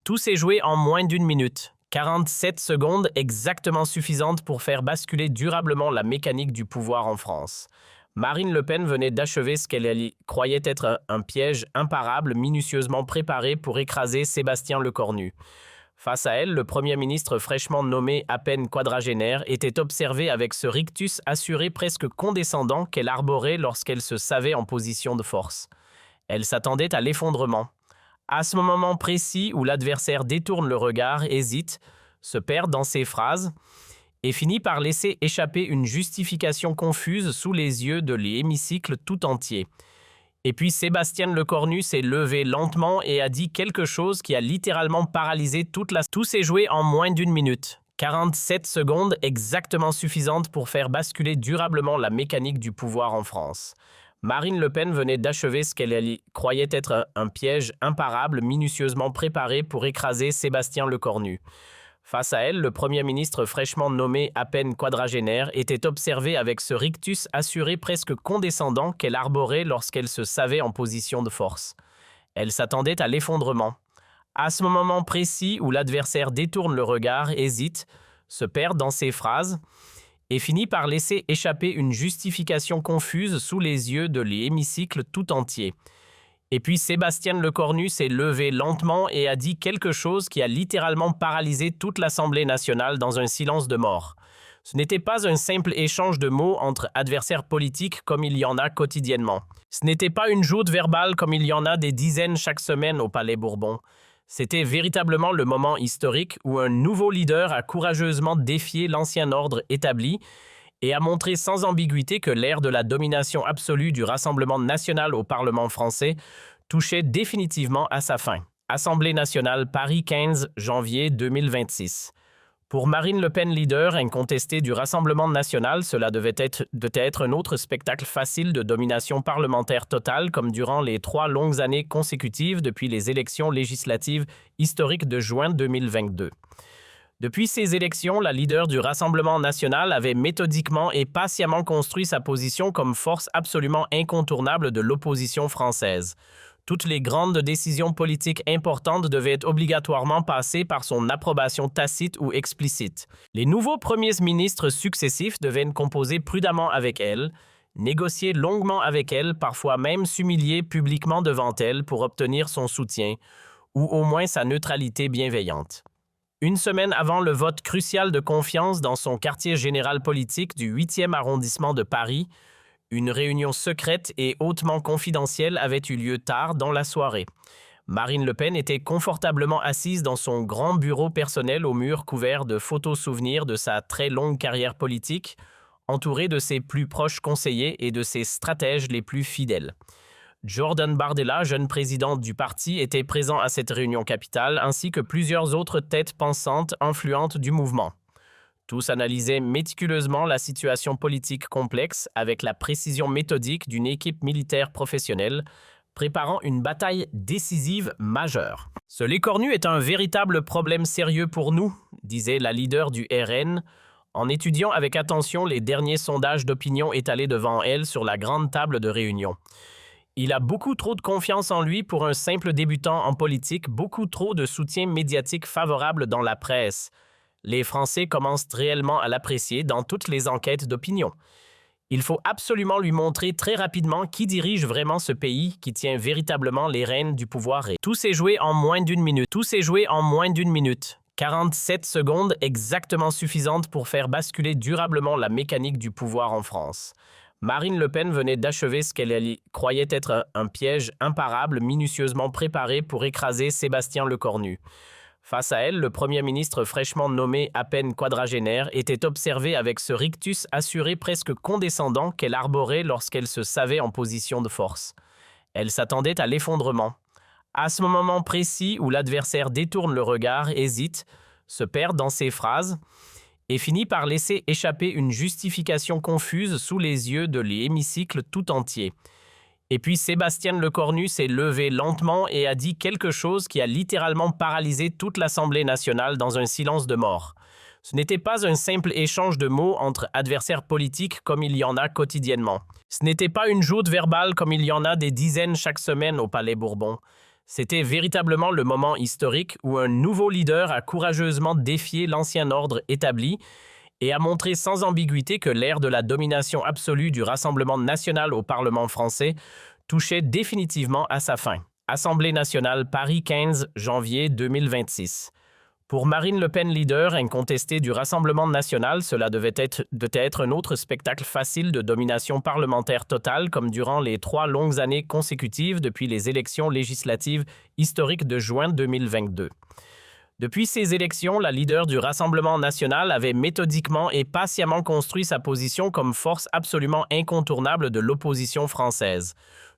Tout s'est joué en moins d'une minute. 47 secondes exactement suffisantes pour faire basculer durablement la mécanique du pouvoir en France. Marine Le Pen venait d'achever ce qu'elle croyait être un piège imparable minutieusement préparé pour écraser Sébastien Lecornu. Face à elle, le Premier ministre fraîchement nommé à peine quadragénaire était observé avec ce rictus assuré presque condescendant qu'elle arborait lorsqu'elle se savait en position de force. Elle s'attendait à l'effondrement. À ce moment précis où l'adversaire détourne le regard, hésite, se perd dans ses phrases et finit par laisser échapper une justification confuse sous les yeux de l'hémicycle tout entier. Et puis Sébastien Lecornu s'est levé lentement et a dit quelque chose qui a littéralement paralysé toute la... Tout s'est joué en moins d'une minute. 47 secondes exactement suffisantes pour faire basculer durablement la mécanique du pouvoir en France. Marine Le Pen venait d'achever ce qu'elle croyait être un piège imparable minutieusement préparé pour écraser Sébastien Lecornu. Face à elle, le Premier ministre fraîchement nommé à peine quadragénaire était observé avec ce rictus assuré presque condescendant qu'elle arborait lorsqu'elle se savait en position de force. Elle s'attendait à l'effondrement. À ce moment précis où l'adversaire détourne le regard, hésite, se perd dans ses phrases et finit par laisser échapper une justification confuse sous les yeux de l'hémicycle tout entier. Et puis Sébastien Lecornu s'est levé lentement et a dit quelque chose qui a littéralement paralysé toute l'Assemblée nationale dans un silence de mort. Ce n'était pas un simple échange de mots entre adversaires politiques comme il y en a quotidiennement. Ce n'était pas une joute verbale comme il y en a des dizaines chaque semaine au Palais Bourbon. C'était véritablement le moment historique où un nouveau leader a courageusement défié l'ancien ordre établi et a montré sans ambiguïté que l'ère de la domination absolue du Rassemblement national au Parlement français touchait définitivement à sa fin. Assemblée nationale, Paris 15 janvier 2026. Pour Marine Le Pen, leader incontestée du Rassemblement national, cela devait être un autre spectacle facile de domination parlementaire totale comme durant les 3 longues années consécutives depuis les élections législatives historiques de juin 2022. Depuis ces élections, la leader du Rassemblement national avait méthodiquement et patiemment construit sa position comme force absolument incontournable de l'opposition française. Toutes les grandes décisions politiques importantes devaient obligatoirement passer par son approbation tacite ou explicite. Les nouveaux premiers ministres successifs devaient composer prudemment avec elle, négocier longuement avec elle, parfois même s'humilier publiquement devant elle pour obtenir son soutien, ou au moins sa neutralité bienveillante. Une semaine avant le vote crucial de confiance dans son quartier général politique du 8e arrondissement de Paris, une réunion secrète et hautement confidentielle avait eu lieu tard dans la soirée. Marine Le Pen était confortablement assise dans son grand bureau personnel au mur couvert de photos souvenirs de sa très longue carrière politique, entourée de ses plus proches conseillers et de ses stratèges les plus fidèles. Jordan Bardella, jeune président du parti, était présent à cette réunion capitale, ainsi que plusieurs autres têtes pensantes influentes du mouvement. Tous analysaient méticuleusement la situation politique complexe avec la précision méthodique d'une équipe militaire professionnelle, préparant une bataille décisive majeure. « Ce Lecornu est un véritable problème sérieux pour nous », disait la leader du RN, en étudiant avec attention les derniers sondages d'opinion étalés devant elle sur la grande table de réunion. Il a beaucoup trop de confiance en lui pour un simple débutant en politique, beaucoup trop de soutien médiatique favorable dans la presse. Les Français commencent réellement à l'apprécier dans toutes les enquêtes d'opinion. Il faut absolument lui montrer très rapidement qui dirige vraiment ce pays, qui tient véritablement les rênes du pouvoir. Tout s'est joué en moins d'une minute. 47 secondes exactement suffisantes pour faire basculer durablement la mécanique du pouvoir en France. Marine Le Pen venait d'achever ce qu'elle croyait être un piège imparable minutieusement préparé pour écraser Sébastien Lecornu. Face à elle, le Premier ministre fraîchement nommé à peine quadragénaire était observé avec ce rictus assuré presque condescendant qu'elle arborait lorsqu'elle se savait en position de force. Elle s'attendait à l'effondrement. À ce moment précis où l'adversaire détourne le regard, hésite, se perd dans ses phrases et finit par laisser échapper une justification confuse sous les yeux de l'hémicycle tout entier. Et puis Sébastien Lecornu s'est levé lentement et a dit quelque chose qui a littéralement paralysé toute l'Assemblée nationale dans un silence de mort. Ce n'était pas un simple échange de mots entre adversaires politiques comme il y en a quotidiennement. Ce n'était pas une joute verbale comme il y en a des dizaines chaque semaine au Palais Bourbon. C'était véritablement le moment historique où un nouveau leader a courageusement défié l'ancien ordre établi et a montré sans ambiguïté que l'ère de la domination absolue du Rassemblement national au Parlement français touchait définitivement à sa fin. Assemblée nationale, Paris 15 janvier 2026. Pour Marine Le Pen, leader incontestée du Rassemblement national, cela devait être un autre spectacle facile de domination parlementaire totale, comme durant les 3 longues années consécutives depuis les élections législatives historiques de juin 2022. Depuis ces élections, la leader du Rassemblement national avait méthodiquement et patiemment construit sa position comme force absolument incontournable de l'opposition française.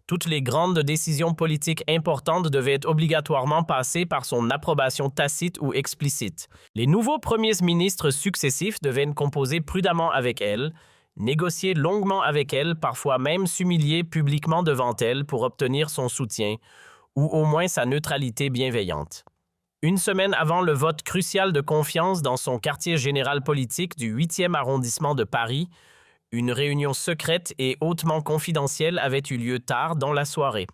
Toutes les grandes décisions politiques importantes devaient obligatoirement passer par son approbation tacite ou explicite. Les nouveaux premiers ministres successifs devaient composer prudemment avec elle, négocier longuement avec elle, parfois même s'humilier publiquement devant elle pour obtenir son soutien, ou au moins sa neutralité bienveillante. Une semaine avant le vote crucial de confiance dans son quartier général politique du 8e arrondissement de Paris, une réunion secrète et hautement confidentielle avait eu lieu tard dans la soirée.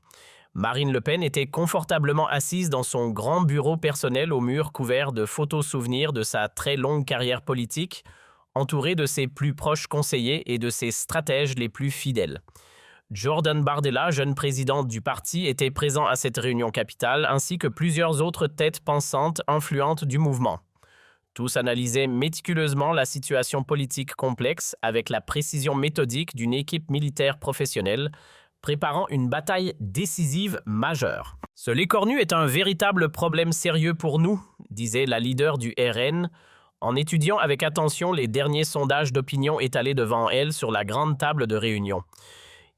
Marine Le Pen était confortablement assise dans son grand bureau personnel au mur couvert de photos souvenirs de sa très longue carrière politique, entourée de ses plus proches conseillers et de ses stratèges les plus fidèles. Jordan Bardella, jeune président du parti, était présent à cette réunion capitale, ainsi que plusieurs autres têtes pensantes influentes du mouvement. Tous analysaient méticuleusement la situation politique complexe avec la précision méthodique d'une équipe militaire professionnelle, préparant une bataille décisive majeure. « Ce lait cornu est un véritable problème sérieux pour nous », disait la leader du RN, en étudiant avec attention les derniers sondages d'opinion étalés devant elle sur la grande table de réunion.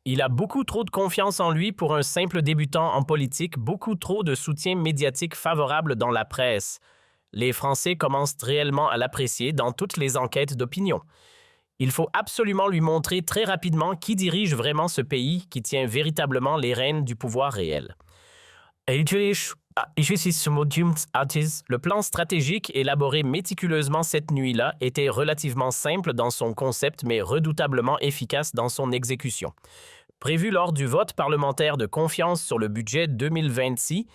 Il a beaucoup trop de confiance en lui pour un simple débutant en politique, beaucoup trop de soutien médiatique favorable dans la presse. Les Français commencent réellement à l'apprécier dans toutes les enquêtes d'opinion. Il faut absolument lui montrer très rapidement qui dirige vraiment ce pays, qui tient véritablement les rênes du pouvoir réel. Le plan stratégique élaboré méticuleusement cette nuit-là était relativement simple dans son concept mais redoutablement efficace dans son exécution. Prévu lors du vote parlementaire de confiance sur le budget 2026,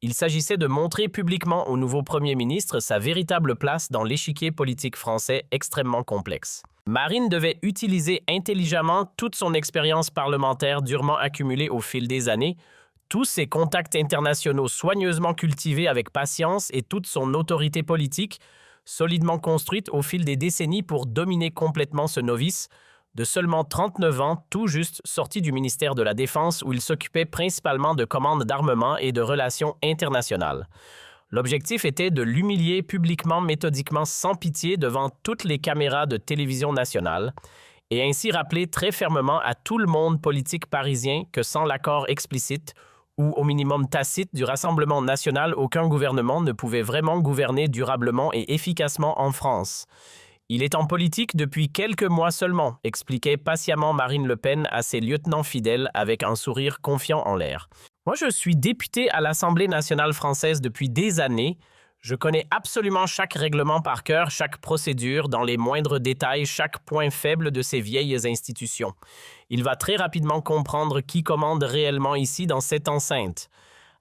il s'agissait de montrer publiquement au nouveau Premier ministre sa véritable place dans l'échiquier politique français extrêmement complexe. Marine devait utiliser intelligemment toute son expérience parlementaire durement accumulée au fil des années, tous ses contacts internationaux soigneusement cultivés avec patience et toute son autorité politique, solidement construite au fil des décennies pour dominer complètement ce novice, de seulement 39 ans, tout juste sorti du ministère de la Défense où il s'occupait principalement de commandes d'armement et de relations internationales. L'objectif était de l'humilier publiquement, méthodiquement, sans pitié devant toutes les caméras de télévision nationale, et ainsi rappeler très fermement à tout le monde politique parisien que sans l'accord explicite, ou au minimum tacite du Rassemblement national, aucun gouvernement ne pouvait vraiment gouverner durablement et efficacement en France. Il est en politique depuis quelques mois seulement, expliquait patiemment Marine Le Pen à ses lieutenants fidèles avec un sourire confiant en l'air. Moi, je suis député à l'Assemblée nationale française depuis des années. Je connais absolument chaque règlement par cœur, chaque procédure, dans les moindres détails, chaque point faible de ces vieilles institutions. Il va très rapidement comprendre qui commande réellement ici dans cette enceinte.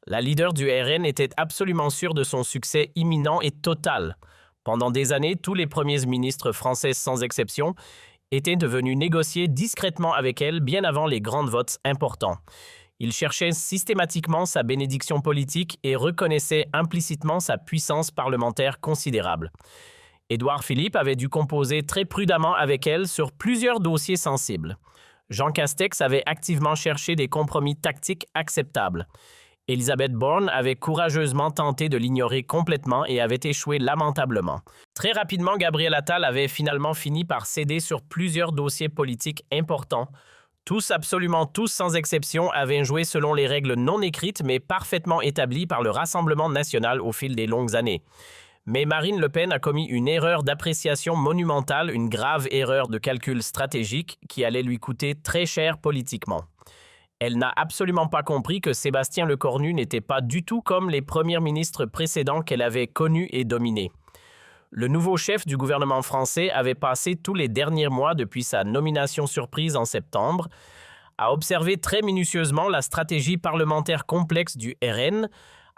La leader du RN était absolument sûre de son succès imminent et total. Pendant des années, tous les premiers ministres français sans exception étaient devenus négocier discrètement avec elle bien avant les grands votes importants. Ils cherchaient systématiquement sa bénédiction politique et reconnaissaient implicitement sa puissance parlementaire considérable. Édouard Philippe avait dû composer très prudemment avec elle sur plusieurs dossiers sensibles. Jean Castex avait activement cherché des compromis tactiques acceptables. Elisabeth Borne avait courageusement tenté de l'ignorer complètement et avait échoué lamentablement. Très rapidement, Gabriel Attal avait finalement fini par céder sur plusieurs dossiers politiques importants. Tous, absolument tous, sans exception, avaient joué selon les règles non écrites mais parfaitement établies par le Rassemblement national au fil des longues années. Mais Marine Le Pen a commis une erreur d'appréciation monumentale, une grave erreur de calcul stratégique qui allait lui coûter très cher politiquement. Elle n'a absolument pas compris que Sébastien Lecornu n'était pas du tout comme les premiers ministres précédents qu'elle avait connus et dominés. Le nouveau chef du gouvernement français avait passé tous les derniers mois depuis sa nomination surprise en septembre a observé très minutieusement la stratégie parlementaire complexe du RN,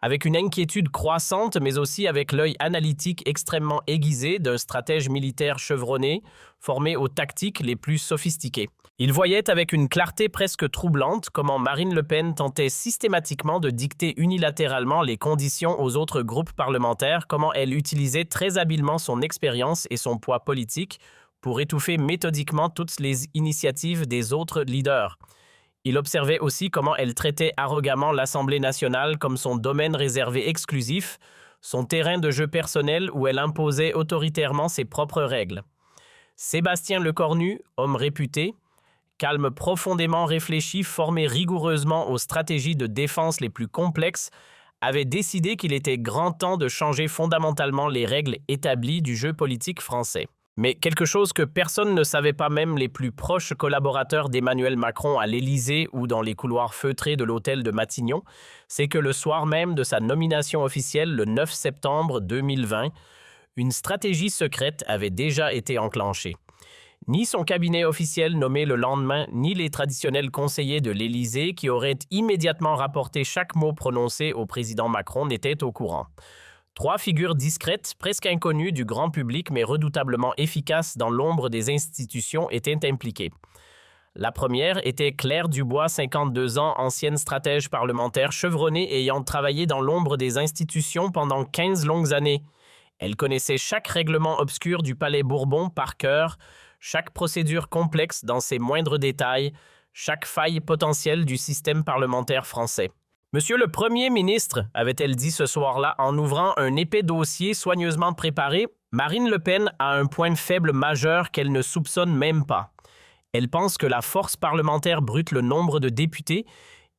avec une inquiétude croissante, mais aussi avec l'œil analytique extrêmement aiguisé d'un stratège militaire chevronné, formé aux tactiques les plus sophistiquées. Il voyait avec une clarté presque troublante comment Marine Le Pen tentait systématiquement de dicter unilatéralement les conditions aux autres groupes parlementaires, comment elle utilisait très habilement son expérience et son poids politique pour étouffer méthodiquement toutes les initiatives des autres leaders. Il observait aussi comment elle traitait arrogamment l'Assemblée nationale comme son domaine réservé exclusif, son terrain de jeu personnel où elle imposait autoritairement ses propres règles. Sébastien Lecornu, homme réputé, calme profondément réfléchi, formé rigoureusement aux stratégies de défense les plus complexes, avait décidé qu'il était grand temps de changer fondamentalement les règles établies du jeu politique français. Mais quelque chose que personne ne savait, pas même les plus proches collaborateurs d'Emmanuel Macron à l'Élysée ou dans les couloirs feutrés de l'hôtel de Matignon, c'est que le soir même de sa nomination officielle, le 9 septembre 2020, une stratégie secrète avait déjà été enclenchée. Ni son cabinet officiel nommé le lendemain, ni les traditionnels conseillers de l'Élysée qui auraient immédiatement rapporté chaque mot prononcé au président Macron n'étaient au courant. 3 figures discrètes, presque inconnues du grand public mais redoutablement efficaces dans l'ombre des institutions étaient impliquées. La première était Claire Dubois, 52 ans, ancienne stratège parlementaire chevronnée ayant travaillé dans l'ombre des institutions pendant 15 longues années. Elle connaissait chaque règlement obscur du Palais Bourbon par cœur, chaque procédure complexe dans ses moindres détails, chaque faille potentielle du système parlementaire français. « Monsieur le Premier ministre », avait-elle dit ce soir-là en ouvrant un épais dossier soigneusement préparé, Marine Le Pen a un point faible majeur qu'elle ne soupçonne même pas. Elle pense que la force parlementaire brute, le nombre de députés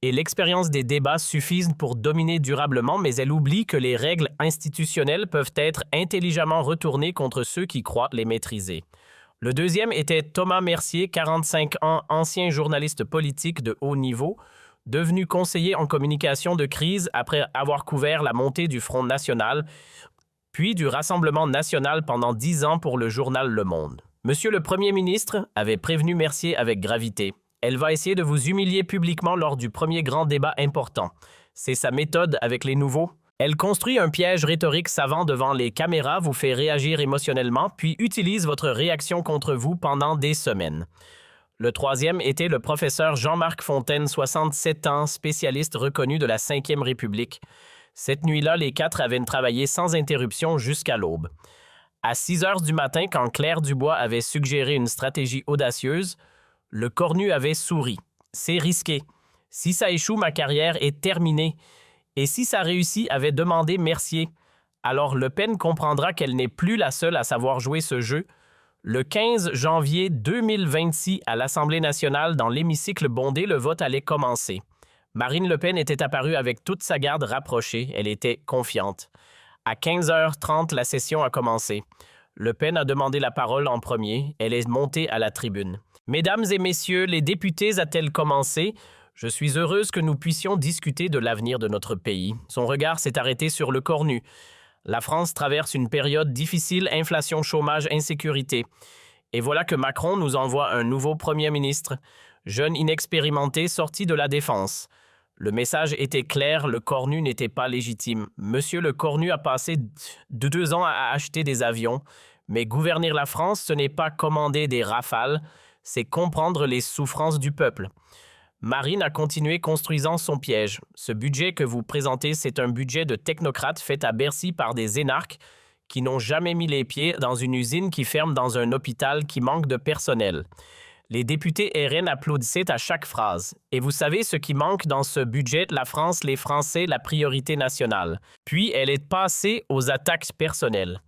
et l'expérience des débats suffisent pour dominer durablement, mais elle oublie que les règles institutionnelles peuvent être intelligemment retournées contre ceux qui croient les maîtriser. Le deuxième était Thomas Mercier, 45 ans, ancien journaliste politique de haut niveau, devenu conseiller en communication de crise après avoir couvert la montée du Front national, puis du Rassemblement national pendant 10 ans pour le journal Le Monde. Monsieur le Premier ministre, avait prévenu Mercier avec gravité, elle va essayer de vous humilier publiquement lors du premier grand débat important. C'est sa méthode avec les nouveaux. Elle construit un piège rhétorique savant devant les caméras, vous fait réagir émotionnellement, puis utilise votre réaction contre vous pendant des semaines. Le troisième était le professeur Jean-Marc Fontaine, 67 ans, spécialiste reconnu de la Ve République. Cette nuit-là, les 4 avaient travaillé sans interruption jusqu'à l'aube. À 6 heures du matin, quand Claire Dubois avait suggéré une stratégie audacieuse, le Cornu avait souri. C'est risqué. Si ça échoue, ma carrière est terminée. Et si ça réussit, avait demandé Mercier. Alors Le Pen comprendra qu'elle n'est plus la seule à savoir jouer ce jeu. Le 15 janvier 2026, à l'Assemblée nationale, dans l'hémicycle bondé, le vote allait commencer. Marine Le Pen était apparue avec toute sa garde rapprochée. Elle était confiante. À 15h30, la session a commencé. Le Pen a demandé la parole en premier. Elle est montée à la tribune. « Mesdames et messieurs, les députés, a-t-elle commencé ? Je suis heureuse que nous puissions discuter de l'avenir de notre pays. » Son regard s'est arrêté sur le Cornu. La France traverse une période difficile, inflation, chômage, insécurité. Et voilà que Macron nous envoie un nouveau Premier ministre, jeune inexpérimenté sorti de la défense. Le message était clair, le Cornu n'était pas légitime. Monsieur le Cornu a passé 2 ans à acheter des avions, mais gouverner la France, ce n'est pas commander des rafales, c'est comprendre les souffrances du peuple. Marine a continué construisant son piège. Ce budget que vous présentez, c'est un budget de technocrates fait à Bercy par des énarques qui n'ont jamais mis les pieds dans une usine qui ferme dans un hôpital qui manque de personnel. Les députés RN applaudissaient à chaque phrase. Et vous savez ce qui manque dans ce budget, la France, les Français, la priorité nationale. Puis elle est passée aux attaques personnelles.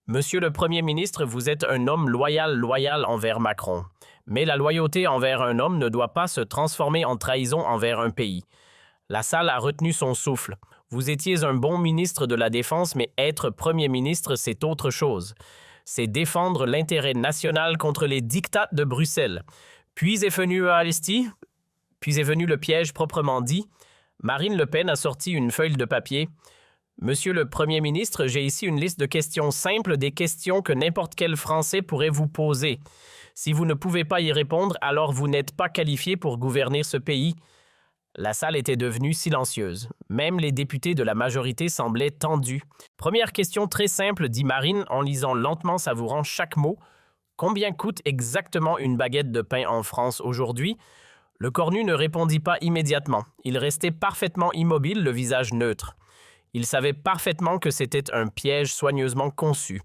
Monsieur le Premier ministre, vous êtes un homme loyal envers Macron. Mais la loyauté envers un homme ne doit pas se transformer en trahison envers un pays. La salle a retenu son souffle. Vous étiez un bon ministre de la Défense, mais être Premier ministre, c'est autre chose. C'est défendre l'intérêt national contre les diktats de Bruxelles. Puis est venu puis est venu le piège proprement dit. Marine Le Pen a sorti une feuille de papier. Monsieur le Premier ministre, j'ai ici une liste de questions simples, des questions que n'importe quel Français pourrait vous poser. Si vous ne pouvez pas y répondre, alors vous n'êtes pas qualifié pour gouverner ce pays. La salle était devenue silencieuse. Même les députés de la majorité semblaient tendus. Première question très simple, dit Marine en lisant lentement, savourant chaque mot. Combien coûte exactement une baguette de pain en France aujourd'hui? Le cornu ne répondit pas immédiatement. Il restait parfaitement immobile, le visage neutre. Il savait parfaitement que c'était un piège soigneusement conçu.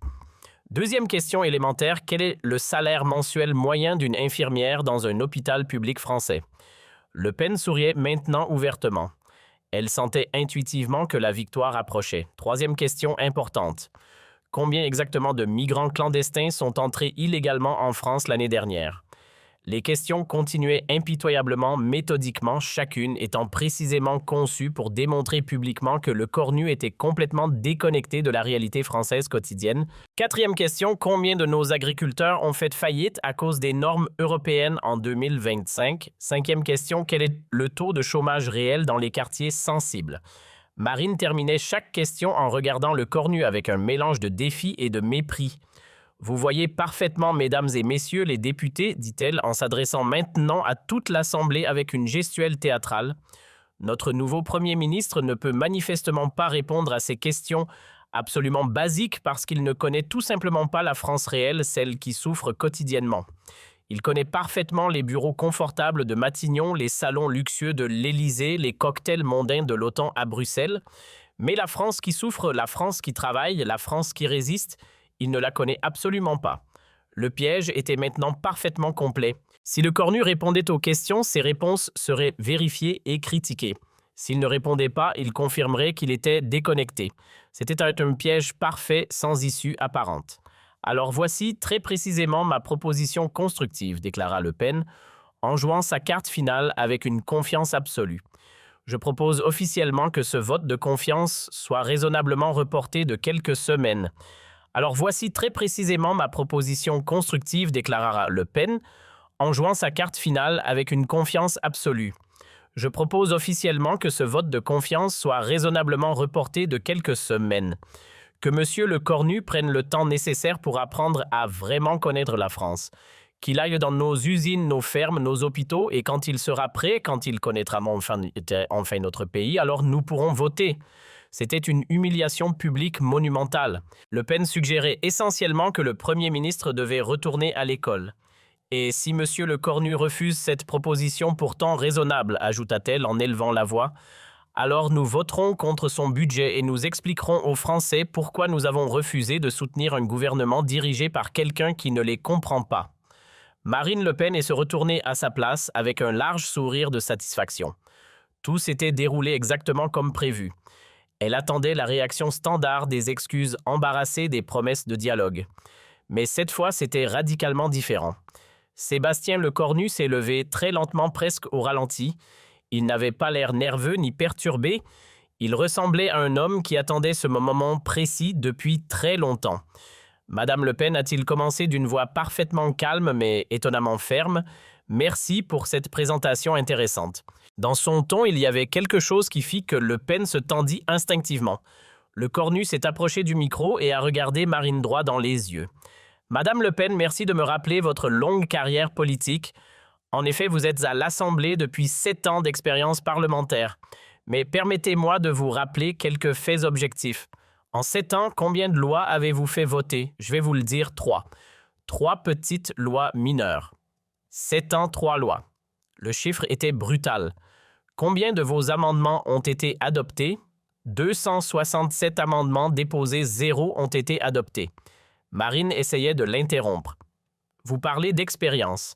Deuxième question élémentaire, quel est le salaire mensuel moyen d'une infirmière dans un hôpital public français? Le Pen souriait maintenant ouvertement. Elle sentait intuitivement que la victoire approchait. Troisième question importante. Combien exactement de migrants clandestins sont entrés illégalement en France l'année dernière? Les questions continuaient impitoyablement, méthodiquement, chacune étant précisément conçue pour démontrer publiquement que le cornu était complètement déconnecté de la réalité française quotidienne. Quatrième question, combien de nos agriculteurs ont fait faillite à cause des normes européennes en 2025? Cinquième question, quel est le taux de chômage réel dans les quartiers sensibles? Marine terminait chaque question en regardant le cornu avec un mélange de défi et de mépris. Vous voyez parfaitement, mesdames et messieurs les députés, dit-elle en s'adressant maintenant à toute l'Assemblée avec une gestuelle théâtrale. Notre nouveau Premier ministre ne peut manifestement pas répondre à ces questions absolument basiques parce qu'il ne connaît tout simplement pas la France réelle, celle qui souffre quotidiennement. Il connaît parfaitement les bureaux confortables de Matignon, les salons luxueux de l'Élysée, les cocktails mondains de l'OTAN à Bruxelles. Mais la France qui souffre, la France qui travaille, la France qui résiste, il ne la connaît absolument pas. Le piège était maintenant parfaitement complet. Si le cornu répondait aux questions, ses réponses seraient vérifiées et critiquées. S'il ne répondait pas, il confirmerait qu'il était déconnecté. C'était un piège parfait, sans issue apparente. Alors voici très précisément ma proposition constructive, déclara Le Pen, en jouant sa carte finale avec une confiance absolue. Je propose officiellement que ce vote de confiance soit raisonnablement reporté de quelques semaines. Alors voici très précisément ma proposition constructive, déclara Le Pen, en jouant sa carte finale avec une confiance absolue. Je propose officiellement que ce vote de confiance soit raisonnablement reporté de quelques semaines. Que M. Le Cornu prenne le temps nécessaire pour apprendre à vraiment connaître la France. Qu'il aille dans nos usines, nos fermes, nos hôpitaux, et quand il sera prêt, quand il connaîtra enfin notre pays, alors nous pourrons voter. C'était une humiliation publique monumentale. Le Pen suggérait essentiellement que le Premier ministre devait retourner à l'école. Et si M. Le Cornu refuse cette proposition pourtant raisonnable, ajouta-t-elle en élevant la voix, alors nous voterons contre son budget et nous expliquerons aux Français pourquoi nous avons refusé de soutenir un gouvernement dirigé par quelqu'un qui ne les comprend pas. Marine Le Pen est se retournée à sa place avec un large sourire de satisfaction. Tout s'était déroulé exactement comme prévu. Elle attendait la réaction standard des excuses embarrassées des promesses de dialogue. Mais cette fois, c'était radicalement différent. Sébastien Le Cornu s'est levé très lentement, presque au ralenti. Il n'avait pas l'air nerveux ni perturbé. Il ressemblait à un homme qui attendait ce moment précis depuis très longtemps. Madame Le Pen a-t-il commencé d'une voix parfaitement calme mais étonnamment ferme. Merci pour cette présentation intéressante. Dans son ton, il y avait quelque chose qui fit que Le Pen se tendit instinctivement. Le Cornu s'est approché du micro et a regardé Marine droit dans les yeux. Madame Le Pen, merci de me rappeler votre longue carrière politique. En effet, vous êtes à l'Assemblée depuis 7 ans d'expérience parlementaire. Mais permettez-moi de vous rappeler quelques faits objectifs. En 7 ans, combien de lois avez-vous fait voter? Je vais vous le dire, 3. 3 petites lois mineures. 7 ans, 3 lois. Le chiffre était brutal. Combien de vos amendements ont été adoptés? 267 amendements déposés, 0 ont été adoptés. Marine essayait de l'interrompre. Vous parlez d'expérience.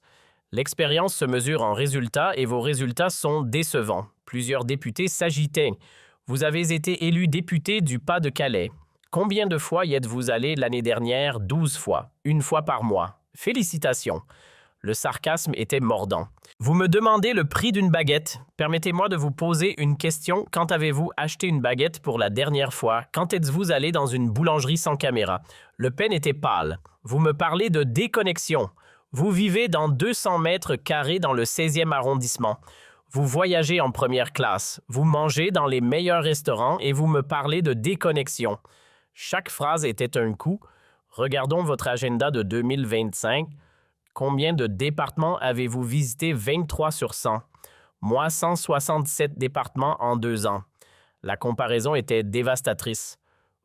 L'expérience se mesure en résultats et vos résultats sont décevants. Plusieurs députés s'agitaient. Vous avez été élu député du Pas-de-Calais. Combien de fois y êtes-vous allé l'année dernière? 12 fois. 1 fois par mois. Félicitations. Le sarcasme était mordant. Vous me demandez le prix d'une baguette. Permettez-moi de vous poser une question. Quand avez-vous acheté une baguette pour la dernière fois? Quand êtes-vous allé dans une boulangerie sans caméra? Le Pen était pâle. Vous me parlez de déconnexion. Vous vivez dans 200 mètres carrés dans le 16e arrondissement. Vous voyagez en première classe. Vous mangez dans les meilleurs restaurants et vous me parlez de déconnexion. Chaque phrase était un coup. Regardons votre agenda de 2025. Combien de départements avez-vous visité? 23 sur 100. Moi, 167 départements en 2 ans. La comparaison était dévastatrice.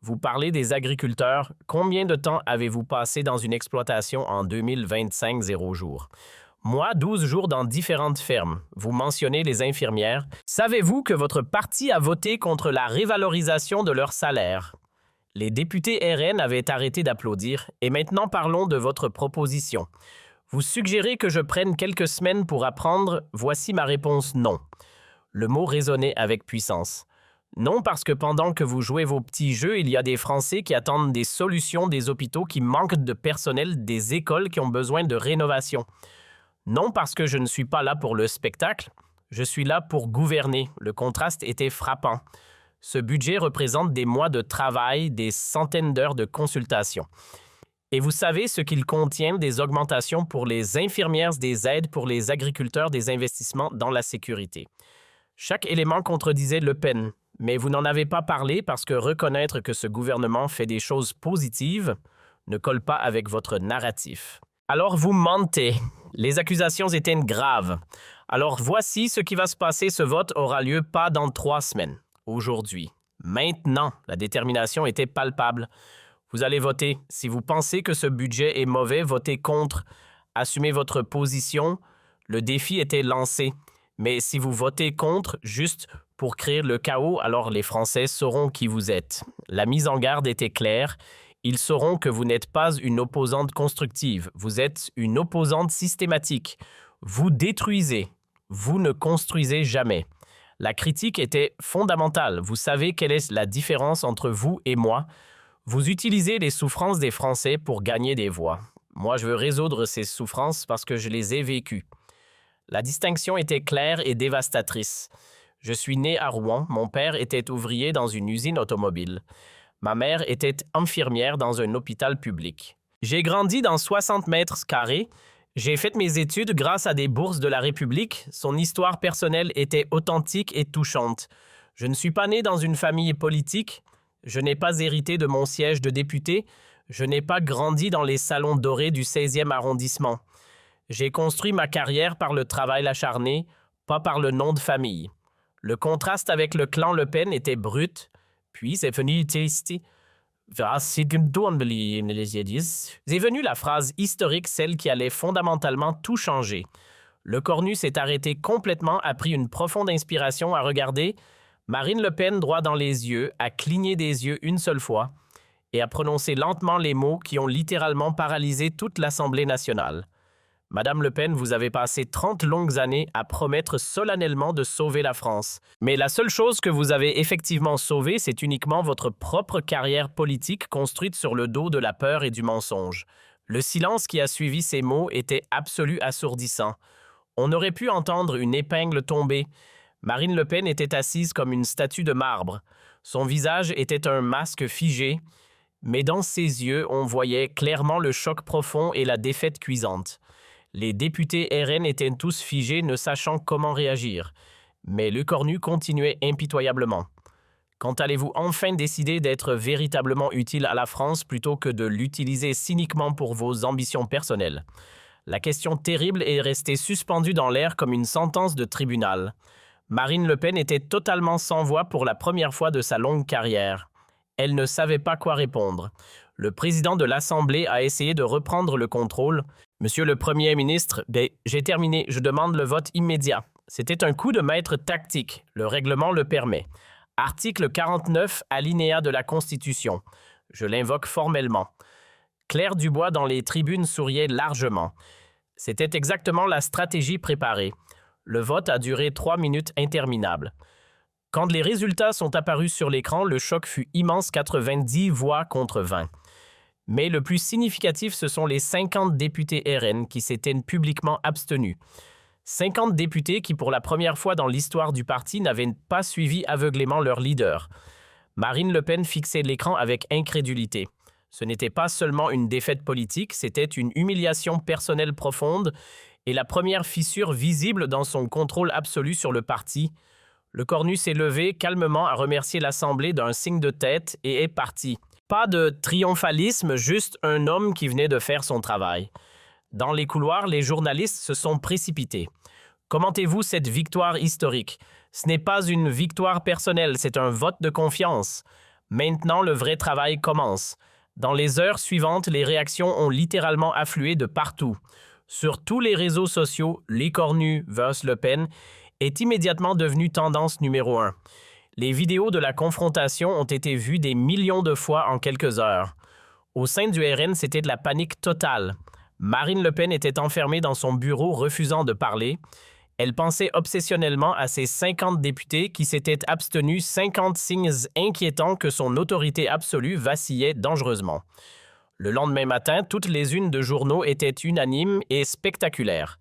Vous parlez des agriculteurs. Combien de temps avez-vous passé dans une exploitation en 2025, 0 jours? Moi, 12 jours dans différentes fermes. Vous mentionnez les infirmières. Savez-vous que votre parti a voté contre la révalorisation de leur salaire? Les députés RN avaient arrêté d'applaudir et maintenant parlons de votre proposition. Vous suggérez que je prenne quelques semaines pour apprendre. Voici ma réponse: non. Le mot résonnait avec puissance. Non, parce que pendant que vous jouez vos petits jeux, il y a des Français qui attendent des solutions, des hôpitaux qui manquent de personnel, des écoles qui ont besoin de rénovation. Non, parce que je ne suis pas là pour le spectacle, je suis là pour gouverner. Le contraste était frappant. Ce budget représente des mois de travail, des centaines d'heures de consultation. Et vous savez ce qu'il contient: des augmentations pour les infirmières, des aides pour les agriculteurs, des investissements dans la sécurité. Chaque élément contredisait Le Pen, mais vous n'en avez pas parlé parce que reconnaître que ce gouvernement fait des choses positives ne colle pas avec votre narratif. Alors vous mentez. Les accusations étaient graves. Alors voici ce qui va se passer. Ce vote aura lieu pas dans 3 semaines. Aujourd'hui. Maintenant, la détermination était palpable. Vous allez voter. Si vous pensez que ce budget est mauvais, votez contre. Assumez votre position. Le défi était lancé. Mais si vous votez contre, juste pour créer le chaos, alors les Français sauront qui vous êtes. La mise en garde était claire. Ils sauront que vous n'êtes pas une opposante constructive. Vous êtes une opposante systématique. Vous détruisez. Vous ne construisez jamais. La critique était fondamentale. Vous savez quelle est la différence entre vous et moi? Vous utilisez les souffrances des Français pour gagner des voix. Moi, je veux résoudre ces souffrances parce que je les ai vécues. La distinction était claire et dévastatrice. Je suis né à Rouen. Mon père était ouvrier dans une usine automobile. Ma mère était infirmière dans un hôpital public. J'ai grandi dans 60 mètres carrés. J'ai fait mes études grâce à des bourses de la République. Son histoire personnelle était authentique et touchante. Je ne suis pas né dans une famille politique. Je n'ai pas hérité de mon siège de député. Je n'ai pas grandi dans les salons dorés du 16e arrondissement. J'ai construit ma carrière par le travail acharné, pas par le nom de famille. Le contraste avec le clan Le Pen était brut. Puis c'est venu la phrase historique, celle qui allait fondamentalement tout changer. Le cornu s'est arrêté complètement, a pris une profonde inspiration, à regarder Marine Le Pen droit dans les yeux, a cligné des yeux une seule fois et a prononcé lentement les mots qui ont littéralement paralysé toute l'Assemblée nationale. Madame Le Pen, vous avez passé 30 longues années à promettre solennellement de sauver la France. Mais la seule chose que vous avez effectivement sauvée, c'est uniquement votre propre carrière politique construite sur le dos de la peur et du mensonge. Le silence qui a suivi ces mots était absolu, assourdissant. On aurait pu entendre une épingle tomber. Marine Le Pen était assise comme une statue de marbre. Son visage était un masque figé, mais dans ses yeux, on voyait clairement le choc profond et la défaite cuisante. Les députés RN étaient tous figés, ne sachant comment réagir. Mais le cornu continuait impitoyablement. Quand allez-vous enfin décider d'être véritablement utile à la France plutôt que de l'utiliser cyniquement pour vos ambitions personnelles? La question terrible est restée suspendue dans l'air comme une sentence de tribunal. Marine Le Pen était totalement sans voix pour la première fois de sa longue carrière. Elle ne savait pas quoi répondre. Le président de l'Assemblée a essayé de reprendre le contrôle. « Monsieur le Premier ministre, j'ai terminé, je demande le vote immédiat. » C'était un coup de maître tactique, le règlement le permet. Article 49, alinéa de la Constitution. Je l'invoque formellement. Claire Dubois dans les tribunes souriait largement. C'était exactement la stratégie préparée. Le vote a duré 3 minutes interminables. Quand les résultats sont apparus sur l'écran, le choc fut immense, 90 voix contre 20. Mais le plus significatif, ce sont les 50 députés RN qui s'étaient publiquement abstenus. 50 députés qui, pour la première fois dans l'histoire du parti, n'avaient pas suivi aveuglément leur leader. Marine Le Pen fixait l'écran avec incrédulité. Ce n'était pas seulement une défaite politique, c'était une humiliation personnelle profonde et la première fissure visible dans son contrôle absolu sur le parti. Le cornu s'est levé calmement à remercier l'Assemblée d'un signe de tête et est parti. Pas de triomphalisme, juste un homme qui venait de faire son travail. Dans les couloirs, les journalistes se sont précipités. Commentez-vous cette victoire historique? Ce n'est pas une victoire personnelle, c'est un vote de confiance. Maintenant, le vrai travail commence. Dans les heures suivantes, les réactions ont littéralement afflué de partout. Sur tous les réseaux sociaux, l'écornu vs Le Pen est immédiatement devenu tendance numéro 1. Les vidéos de la confrontation ont été vues des millions de fois en quelques heures. Au sein du RN, c'était de la panique totale. Marine Le Pen était enfermée dans son bureau refusant de parler. Elle pensait obsessionnellement à ses 50 députés qui s'étaient abstenus, 50 signes inquiétants que son autorité absolue vacillait dangereusement. Le lendemain matin, toutes les unes de journaux étaient unanimes et spectaculaires.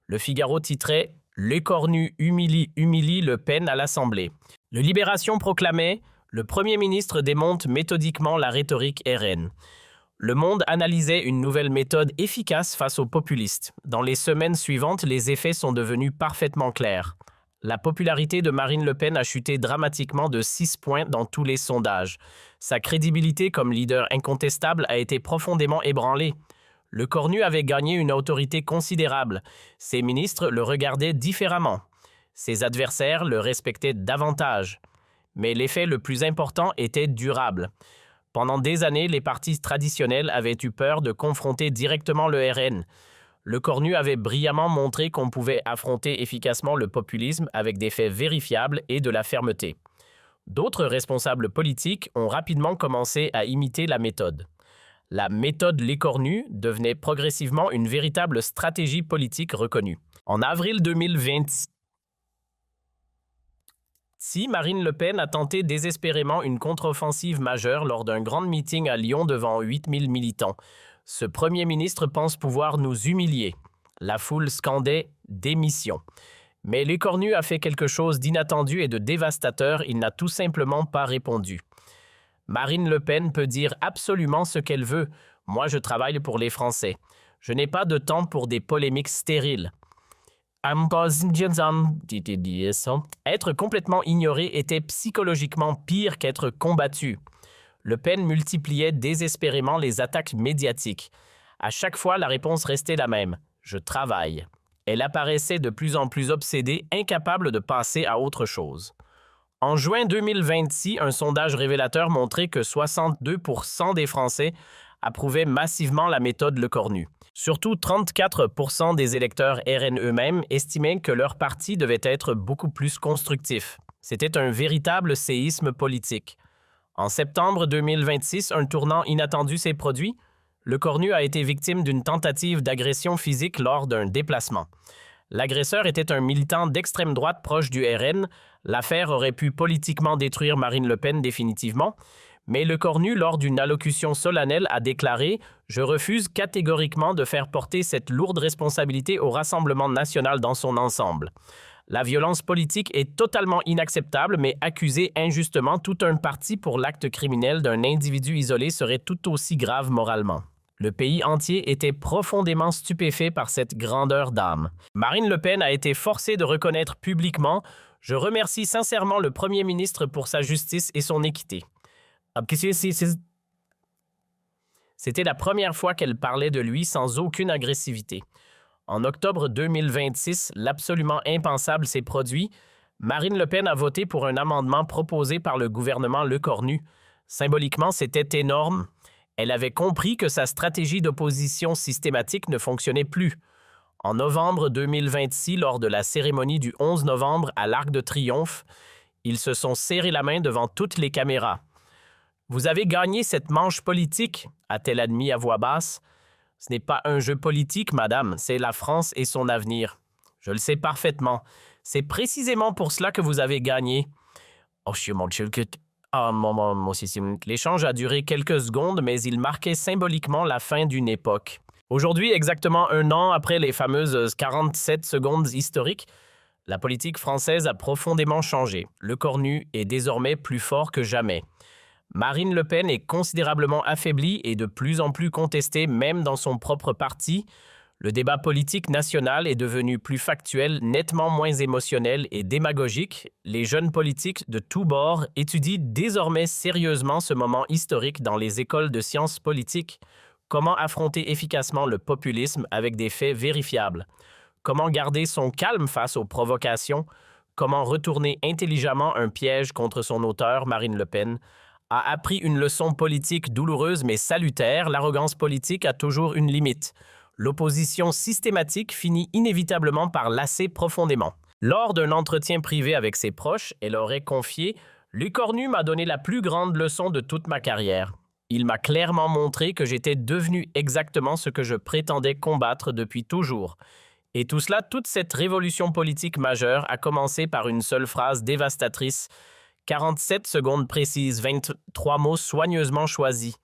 Le Figaro titrait « L'écornu humilie Le Pen à l'Assemblée ». Le Libération proclamait « Le Premier ministre démonte méthodiquement la rhétorique RN ». Le Monde analysait une nouvelle méthode efficace face aux populistes. Dans les semaines suivantes, les effets sont devenus parfaitement clairs. La popularité de Marine Le Pen a chuté dramatiquement de 6 points dans tous les sondages. Sa crédibilité comme leader incontestable a été profondément ébranlée. Le cornu avait gagné une autorité considérable. Ses ministres le regardaient différemment. Ses adversaires le respectaient davantage. Mais l'effet le plus important était durable. Pendant des années, les partis traditionnels avaient eu peur de confronter directement le RN. Le cornu avait brillamment montré qu'on pouvait affronter efficacement le populisme avec des faits vérifiables et de la fermeté. D'autres responsables politiques ont rapidement commencé à imiter la méthode. La méthode Lécornu devenait progressivement une véritable stratégie politique reconnue. En avril 2020, Marine Le Pen a tenté désespérément une contre-offensive majeure lors d'un grand meeting à Lyon devant 8000 militants. Ce Premier ministre pense pouvoir nous humilier. La foule scandait « démission ». Mais l'écornu a fait quelque chose d'inattendu et de dévastateur, il n'a tout simplement pas répondu. Marine Le Pen peut dire absolument ce qu'elle veut. Moi, je travaille pour les Français. Je n'ai pas de temps pour des polémiques stériles. Être complètement ignoré était psychologiquement pire qu'être combattu. Le Pen multipliait désespérément les attaques médiatiques. À chaque fois, la réponse restait la même. « Je travaille ». Elle apparaissait de plus en plus obsédée, incapable de passer à autre chose. En juin 2026, un sondage révélateur montrait que 62% des Français approuvaient massivement la méthode Lecornu. Surtout 34% des électeurs RN eux-mêmes estimaient que leur parti devait être beaucoup plus constructif. C'était un véritable séisme politique. En septembre 2026, un tournant inattendu s'est produit. Lecornu a été victime d'une tentative d'agression physique lors d'un déplacement. L'agresseur était un militant d'extrême droite proche du RN. L'affaire aurait pu politiquement détruire Marine Le Pen définitivement. Mais Lecornu, lors d'une allocution solennelle, a déclaré « Je refuse catégoriquement de faire porter cette lourde responsabilité au Rassemblement national dans son ensemble. La violence politique est totalement inacceptable, mais accuser injustement tout un parti pour l'acte criminel d'un individu isolé serait tout aussi grave moralement. » Le pays entier était profondément stupéfait par cette grandeur d'âme. Marine Le Pen a été forcée de reconnaître publiquement « Je remercie sincèrement le Premier ministre pour sa justice et son équité. » C'était la première fois qu'elle parlait de lui sans aucune agressivité. En octobre 2026, l'absolument impensable s'est produit. Marine Le Pen a voté pour un amendement proposé par le gouvernement Lecornu. Symboliquement, c'était énorme. Elle avait compris que sa stratégie d'opposition systématique ne fonctionnait plus. En novembre 2026, lors de la cérémonie du 11 novembre à l'Arc de Triomphe, ils se sont serrés la main devant toutes les caméras. « Vous avez gagné cette manche politique », a-t-elle admis à voix basse. « Ce n'est pas un jeu politique, madame, c'est la France et son avenir. Je le sais parfaitement. C'est précisément pour cela que vous avez gagné. » L'échange a duré quelques secondes, mais il marquait symboliquement la fin d'une époque. Aujourd'hui, exactement un an après les fameuses 47 secondes historiques, la politique française a profondément changé. Lecornu est désormais plus fort que jamais. Marine Le Pen est considérablement affaiblie et de plus en plus contestée même dans son propre parti. Le débat politique national est devenu plus factuel, nettement moins émotionnel et démagogique. Les jeunes politiques de tous bords étudient désormais sérieusement ce moment historique dans les écoles de sciences politiques. Comment affronter efficacement le populisme avec des faits vérifiables? Comment garder son calme face aux provocations? Comment retourner intelligemment un piège contre son auteur, Marine Le Pen? A appris une leçon politique douloureuse mais salutaire, l'arrogance politique a toujours une limite. L'opposition systématique finit inévitablement par lasser profondément. Lors d'un entretien privé avec ses proches, elle aurait confié « Luc Cornu m'a donné la plus grande leçon de toute ma carrière. Il m'a clairement montré que j'étais devenu exactement ce que je prétendais combattre depuis toujours. Et tout cela, toute cette révolution politique majeure a commencé par une seule phrase dévastatrice, 47 secondes précises, 23 mots soigneusement choisis.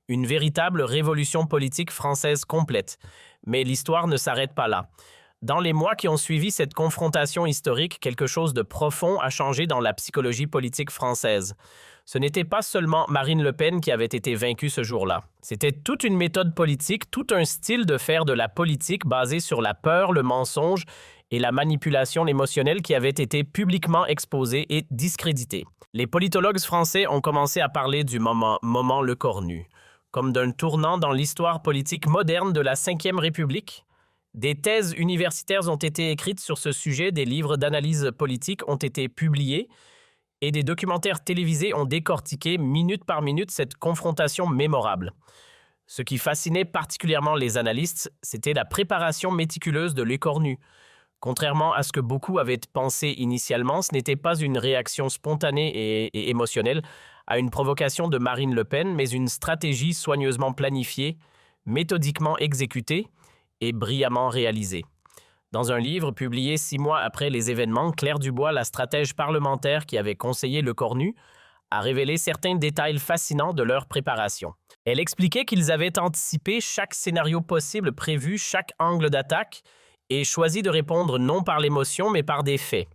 Une véritable révolution politique française complète. Mais l'histoire ne s'arrête pas là. Dans les mois qui ont suivi cette confrontation historique, quelque chose de profond a changé dans la psychologie politique française. Ce n'était pas seulement Marine Le Pen qui avait été vaincue ce jour-là. C'était toute une méthode politique, tout un style de faire de la politique basé sur la peur, le mensonge et la manipulation émotionnelle qui avait été publiquement exposé et discrédité. Les politologues français ont commencé à parler du moment Le Cornu, comme d'un tournant dans l'histoire politique moderne de la Ve République. Des thèses universitaires ont été écrites sur ce sujet, des livres d'analyse politique ont été publiés et des documentaires télévisés ont décortiqué minute par minute cette confrontation mémorable. Ce qui fascinait particulièrement les analystes, c'était la préparation méticuleuse de Le Cornu. Contrairement à ce que beaucoup avaient pensé initialement, ce n'était pas une réaction spontanée et émotionnelle à une provocation de Marine Le Pen, mais une stratégie soigneusement planifiée, méthodiquement exécutée et brillamment réalisée. Dans un livre publié 6 mois après les événements, Claire Dubois, la stratège parlementaire qui avait conseillé Le Cornu, a révélé certains détails fascinants de leur préparation. Elle expliquait qu'ils avaient anticipé chaque scénario possible, prévu chaque angle d'attaque et choisi de répondre non par l'émotion mais par des faits.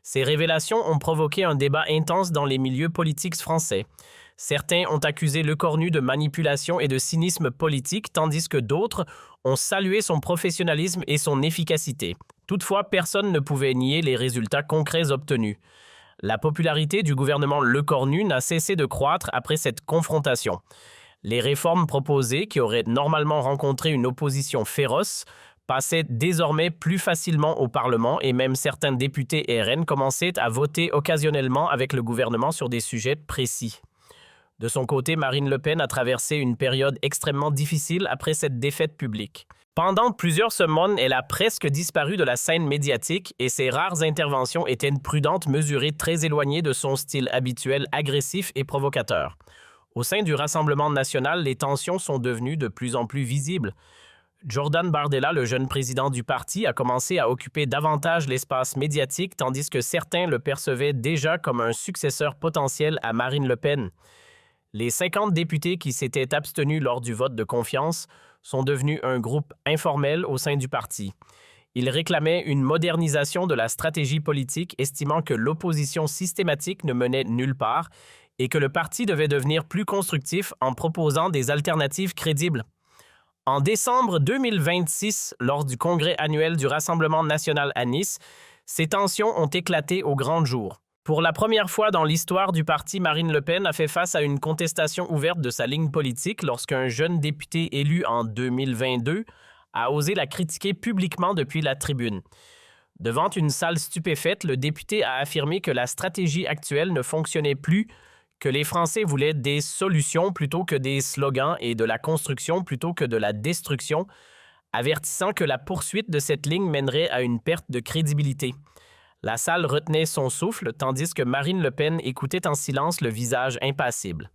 Ces révélations ont provoqué un débat intense dans les milieux politiques français. Certains ont accusé Le Cornu de manipulation et de cynisme politique, tandis que d'autres ont salué son professionnalisme et son efficacité. Toutefois, personne ne pouvait nier les résultats concrets obtenus. La popularité du gouvernement Le Cornu n'a cessé de croître après cette confrontation. Les réformes proposées, qui auraient normalement rencontré une opposition féroce, passaient désormais plus facilement au Parlement et même certains députés RN commençaient à voter occasionnellement avec le gouvernement sur des sujets précis. De son côté, Marine Le Pen a traversé une période extrêmement difficile après cette défaite publique. Pendant plusieurs semaines, elle a presque disparu de la scène médiatique et ses rares interventions étaient prudentes, mesurées, très éloignées de son style habituel agressif et provocateur. Au sein du Rassemblement national, les tensions sont devenues de plus en plus visibles. Jordan Bardella, le jeune président du parti, a commencé à occuper davantage l'espace médiatique tandis que certains le percevaient déjà comme un successeur potentiel à Marine Le Pen. Les 50 députés qui s'étaient abstenus lors du vote de confiance sont devenus un groupe informel au sein du parti. Ils réclamaient une modernisation de la stratégie politique, estimant que l'opposition systématique ne menait nulle part et que le parti devait devenir plus constructif en proposant des alternatives crédibles. En décembre 2026, lors du congrès annuel du Rassemblement national à Nice, ces tensions ont éclaté au grand jour. Pour la première fois dans l'histoire du parti, Marine Le Pen a fait face à une contestation ouverte de sa ligne politique lorsqu'un jeune député élu en 2022 a osé la critiquer publiquement depuis la tribune. Devant une salle stupéfaite, le député a affirmé que la stratégie actuelle ne fonctionnait plus, que les Français voulaient des solutions plutôt que des slogans et de la construction plutôt que de la destruction, avertissant que la poursuite de cette ligne mènerait à une perte de crédibilité. La salle retenait son souffle, tandis que Marine Le Pen écoutait en silence, le visage impassible.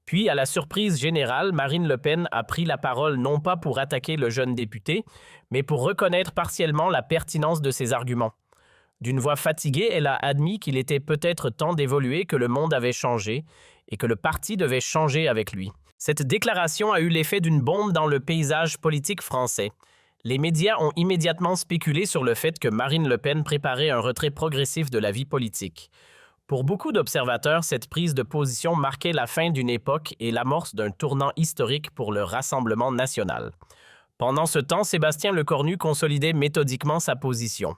Puis, à la surprise générale, Marine Le Pen a pris la parole non pas pour attaquer le jeune député, mais pour reconnaître partiellement la pertinence de ses arguments. D'une voix fatiguée, elle a admis qu'il était peut-être temps d'évoluer, que le monde avait changé et que le parti devait changer avec lui. Cette déclaration a eu l'effet d'une bombe dans le paysage politique français. Les médias ont immédiatement spéculé sur le fait que Marine Le Pen préparait un retrait progressif de la vie politique. Pour beaucoup d'observateurs, cette prise de position marquait la fin d'une époque et l'amorce d'un tournant historique pour le Rassemblement national. Pendant ce temps, Sébastien Lecornu consolidait méthodiquement sa position.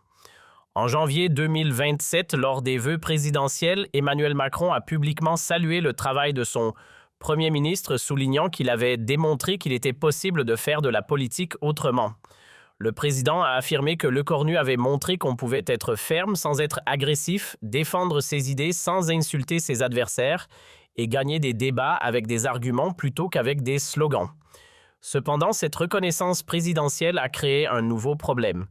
En janvier 2027, lors des vœux présidentiels, Emmanuel Macron a publiquement salué le travail de son Premier ministre soulignant qu'il avait démontré qu'il était possible de faire de la politique autrement. Le président a affirmé que Lecornu avait montré qu'on pouvait être ferme sans être agressif, défendre ses idées sans insulter ses adversaires et gagner des débats avec des arguments plutôt qu'avec des slogans. Cependant, cette reconnaissance présidentielle a créé un nouveau problème.